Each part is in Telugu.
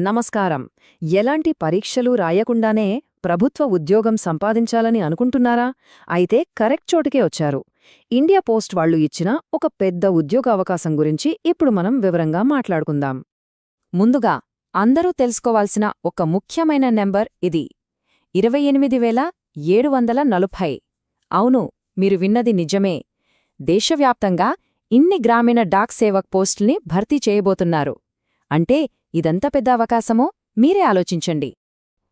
నమస్కారం. ఎలాంటి పరీక్షలు రాయకుండానే ప్రభుత్వ ఉద్యోగం సంపాదించాలని అనుకుంటున్నారా? అయితే కరెక్ట్ చోటుకే వచ్చారు. ఇండియా పోస్ట్ వాళ్ళు ఇచ్చిన ఒక పెద్ద ఉద్యోగ అవకాశం గురించి ఇప్పుడు మనం వివరంగా మాట్లాడుకుందాం. ముందుగా అందరూ తెలుసుకోవాల్సిన ఒక ముఖ్యమైన నెంబర్ ఇది 28,740. అవును, మీరు విన్నది నిజమే. దేశవ్యాప్తంగా ఇన్ని గ్రామీణ డాక్ సేవక్ పోస్టుల్ని భర్తీ చేయబోతున్నారు. అంటే ఇదంత పెద్ద అవకాశమో మీరే ఆలోచించండి.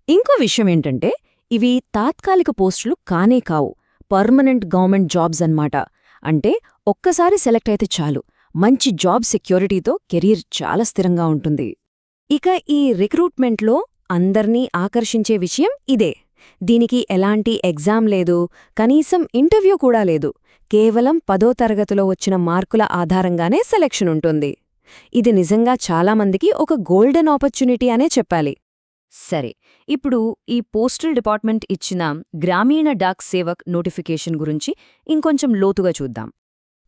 ఇంకో విషయమేంటంటే ఇవి తాత్కాలిక పోస్టులు కానే కావు, పర్మనెంట్ గవర్నమెంట్ జాబ్స్ అన్నమాట. అంటే ఒక్కసారి సెలెక్ట్ అయితే చాలు, మంచి జాబ్ సెక్యూరిటీతో కెరీర్ చాలా స్థిరంగా ఉంటుంది. ఇక ఈ రిక్రూట్మెంట్లో అందర్నీ ఆకర్షించే విషయం ఇదే. దీనికి ఎలాంటి ఎగ్జామ్ లేదు, కనీసం ఇంటర్వ్యూ కూడా లేదు. కేవలం 10వ తరగతిలో వచ్చిన మార్కుల ఆధారంగానే సెలెక్షన్ ఉంటుంది. ఇది నిజంగా చాలామందికి ఒక గోల్డెన్ ఆపర్చునిటీ అనే చెప్పాలి. సరే, ఇప్పుడు ఈ పోస్టల్ డిపార్ట్మెంట్ ఇచ్చిన గ్రామీణ డాక్ సేవక్ నోటిఫికేషన్ గురించి ఇంకొంచెం లోతుగా చూద్దాం.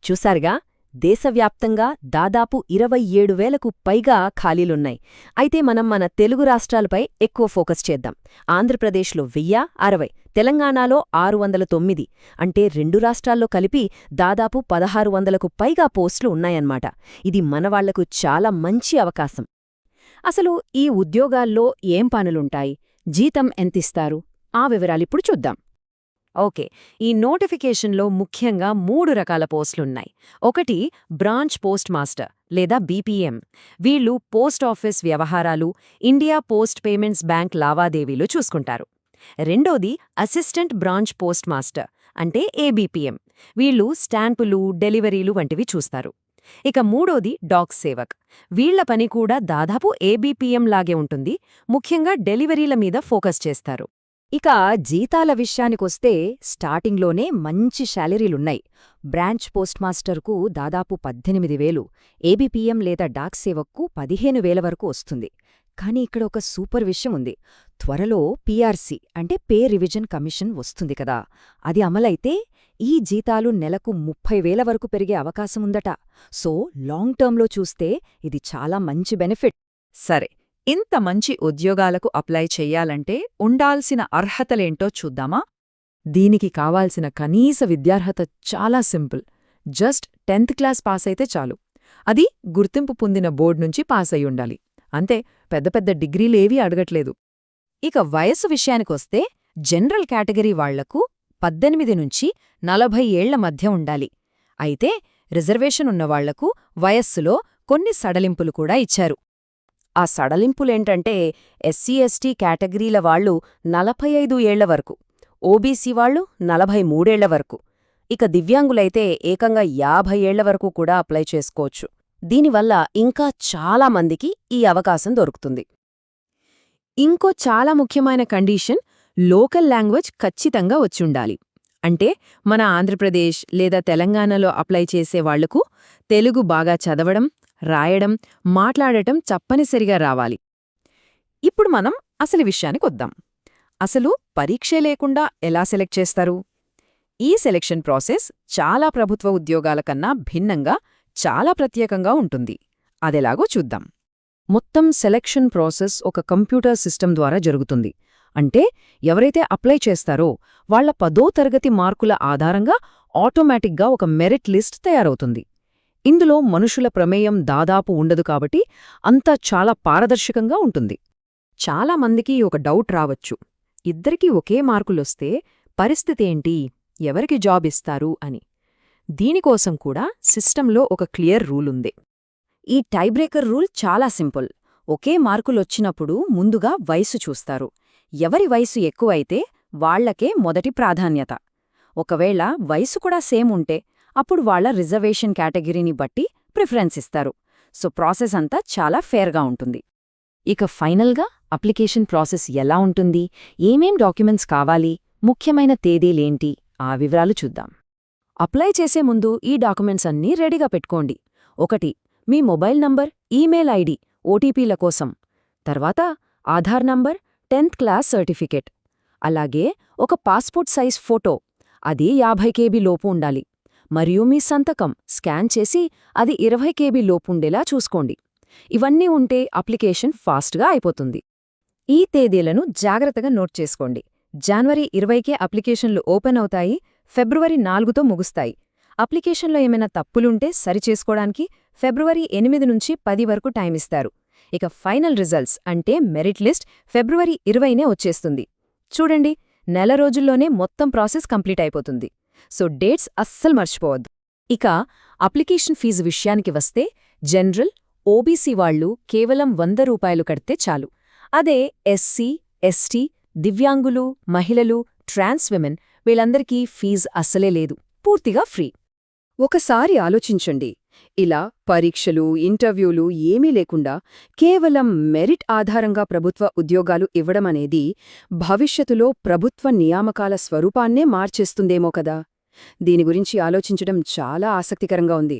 చూసారుగా, దేశవ్యాప్తంగా దాదాపు 27,000కు పైగా ఖాళీలున్నాయి. అయితే మనం మన తెలుగు రాష్ట్రాలపై ఎక్కువ ఫోకస్ చేద్దాం. ఆంధ్రప్రదేశ్లో 1060, తెలంగాణలో 609. అంటే రెండు రాష్ట్రాల్లో కలిపి దాదాపు 1,600కు పైగా పోస్టులు ఉన్నాయన్నమాట. ఇది మనవాళ్లకు చాలా మంచి అవకాశం. అసలు ఈ ఉద్యోగాల్లో ఏం పనులుంటాయి, జీతం ఎంతిస్తారు, ఆ వివరాలిప్పుడు చూద్దాం. ఓకే, ఈ నోటిఫికేషన్లో ముఖ్యంగా 3 రకాల పోస్టులున్నాయి. ఒకటి బ్రాంచ్ పోస్ట్ మాస్టర్ లేదా బీపీఎం. వీళ్ళు పోస్ట్ ఆఫీస్ వ్యవహారాలు, ఇండియా పోస్ట్ పేమెంట్స్ బ్యాంక్ లావాదేవీలు చూసుకుంటారు. రెండోది అసిస్టెంట్ బ్రాంచ్ పోస్ట్ మాస్టర్ అంటే ఏబీపీఎం. వీళ్ళు స్టాంపులు, డెలివరీలు వంటివి చూస్తారు. ఇక మూడోది డాక్ సేవక్. వీళ్ల పని కూడా దాదాపు ఏబీపీఎం లాగే ఉంటుంది, ముఖ్యంగా డెలివరీల మీద ఫోకస్ చేస్తారు. ఇక జీతాల విషయానికొస్తే స్టార్టింగ్లోనే మంచి శాలరీలున్నాయి. బ్రాంచ్ పోస్ట్ మాస్టర్కు దాదాపు 18,000, ఏబీపీఎం లేదా డాక్ సేవక్కు 15,000 వరకు వస్తుంది. కానీ ఇక్కడ ఒక సూపర్ విషయం ఉంది. త్వరలో పీఆర్సీ అంటే పే రివిజన్ కమిషన్ వస్తుంది కదా, అది అమలైతే ఈ జీతాలు నెలకు 30,000 వరకు పెరిగే అవకాశముందట. సో లాంగ్ టర్మ్లో చూస్తే ఇది చాలా మంచి బెనిఫిట్. సరే, ఇంత మంచి ఉద్యోగాలకు అప్లై చెయ్యాలంటే ఉండాల్సిన అర్హతలేంటో చూద్దామా? దీనికి కావాల్సిన కనీస విద్యార్హత చాలా సింపుల్. జస్ట్ 10th క్లాస్ పాసైతే చాలు. అది గుర్తింపు పొందిన బోర్డు నుంచి పాసయ్యుండాలి. అంతే, పెద్ద పెద్ద డిగ్రీలేవీ అడగట్లేదు. ఇక వయస్సు విషయానికొస్తే జనరల్ కేటగిరీ వాళ్లకు 18 నుంచి 40 ఏళ్ల మధ్య ఉండాలి. అయితే రిజర్వేషన్ ఉన్నవాళ్లకు వయస్సులో కొన్ని సడలింపులు కూడా ఇచ్చారు. ఆ సడలింపులేంటంటే ఎస్సీ ఎస్టీ కేటగిరీల వాళ్లు 45 ఏళ్ల వరకు, ఓబీసీ వాళ్లు 43 ఏళ్ల వరకు, ఇక దివ్యాంగులైతే ఏకంగా 50 ఏళ్ల వరకు కూడా అప్లై చేసుకోవచ్చు. దీనివల్ల ఇంకా చాలా మందికి ఈ అవకాశం దొరుకుతుంది. ఇంకో చాలా ముఖ్యమైన కండీషన్, లోకల్ లాంగ్వేజ్ ఖచ్చితంగా వచ్చుండాలి. అంటే మన ఆంధ్రప్రదేశ్ లేదా తెలంగాణలో అప్లై చేసేవాళ్లకు తెలుగు బాగా చదవడం, రాయడం, మాట్లాడటం తప్పనిసరిగా రావాలి. ఇప్పుడు మనం అసలు విషయానికొద్దాం. అసలు పరీక్షే లేకుండా ఎలా సెలెక్ట్ చేస్తారు? ఈ సెలెక్షన్ ప్రాసెస్ చాలా ప్రభుత్వ ఉద్యోగాల కన్నా భిన్నంగా చాలా ప్రత్యేకంగా ఉంటుంది. అదెలాగో చూద్దాం. మొత్తం సెలెక్షన్ ప్రాసెస్ ఒక కంప్యూటర్ సిస్టమ్ ద్వారా జరుగుతుంది. అంటే ఎవరైతే అప్లై చేస్తారో వాళ్ల 10వ తరగతి మార్కుల ఆధారంగా ఆటోమేటిక్గా ఒక మెరిట్ లిస్ట్ తయారవుతుంది. ఇందులో మనుషుల ప్రమేయం దాదాపు ఉండదు కాబట్టి అంతా చాలా పారదర్శకంగా ఉంటుంది. చాలా మందికి ఒక డౌట్ రావచ్చు, ఇద్దరికీ ఒకే మార్కులొస్తే పరిస్థితేంటి, ఎవరికి జాబ్ ఇస్తారు అని. దీనికోసం కూడా సిస్టంలో ఒక క్లియర్ రూల్ ఉంది. ఈ టైబ్రేకర్ రూల్ చాలా సింపుల్. ఒకే మార్కులొచ్చినప్పుడు ముందుగా వయసు చూస్తారు. ఎవరి వయసు ఎక్కువైతే వాళ్లకే మొదటి ప్రాధాన్యత. ఒకవేళ వయసు కూడా సేమ్ ఉంటే అప్పుడు వాళ్ల రిజర్వేషన్ కేటగిరీని బట్టి ప్రిఫరెన్స్ ఇస్తారు. సో ప్రాసెస్ అంతా చాలా ఫేర్గా ఉంటుంది. ఇక ఫైనల్గా అప్లికేషన్ ప్రాసెస్ ఎలా ఉంటుంది, ఏమేం డాక్యుమెంట్స్ కావాలి, ముఖ్యమైన తేదీలేంటి, ఆ వివరాలు చూద్దాం. అప్లై చేసే ముందు ఈ డాక్యుమెంట్స్ అన్నీ రెడీగా పెట్టుకోండి. 1 మీ మొబైల్ నంబర్, ఈమెయిల్ ఐడి, ఓటీపీల కోసం. తర్వాత Aadhaar number, 10th class certificate. అలాగే ఒక పాస్పోర్ట్ సైజ్ ఫోటో, అది 50 KB లోపు ఉండాలి. మరియు మీ సంతకం స్కాన్ చేసి అది 20 KB లోపుండేలా చూసుకోండి. ఇవన్నీ ఉంటే అప్లికేషన్ ఫాస్ట్గా అయిపోతుంది. ఈ తేదీలను జాగ్రత్తగా నోట్ చేసుకోండి. జనవరి 20కే అప్లికేషన్లు ఓపెన్ అవుతాయి, ఫిబ్రవరి 4తో ముగుస్తాయి. అప్లికేషన్లో ఏమైనా తప్పులుంటే సరిచేసుకోవడానికి ఫిబ్రవరి 8 నుంచి 10 వరకు టైమిస్తారు. ఇక ఫైనల్ రిజల్ట్స్ అంటే మెరిట్ లిస్ట్ ఫిబ్రవరి 20నే వచ్చేస్తుంది. చూడండి, నెల రోజుల్లోనే మొత్తం ప్రాసెస్ కంప్లీట్ అయిపోతుంది. సో డేట్స్ అస్సలు మర్చిపోవద్దు. ఇక అప్లికేషన్ ఫీజు విషయానికి వస్తే జనరల్, ఓబీసీ వాళ్లు కేవలం 100 రూపాయలు కడితే చాలు. అదే ఎస్సీ, ఎస్టీ, దివ్యాంగులు, మహిళలు, ట్రాన్స్ విమెన్ వీళ్ళందరికీ ఫీజు అస్సలే లేదు, పూర్తిగా ఫ్రీ. ఒకసారి ఆలోచించండి, ఇలా పరీక్షలు, ఇంటర్వ్యూలు ఏమీ లేకుండా కేవలం మెరిట్ ఆధారంగా ప్రభుత్వ ఉద్యోగాలు ఇవ్వడమనేది భవిష్యత్తులో ప్రభుత్వ నియామకాల స్వరూపాన్నే మార్చేస్తుందేమో కదా. దీని గురించి ఆలోచించడం చాలా ఆసక్తికరంగా ఉంది.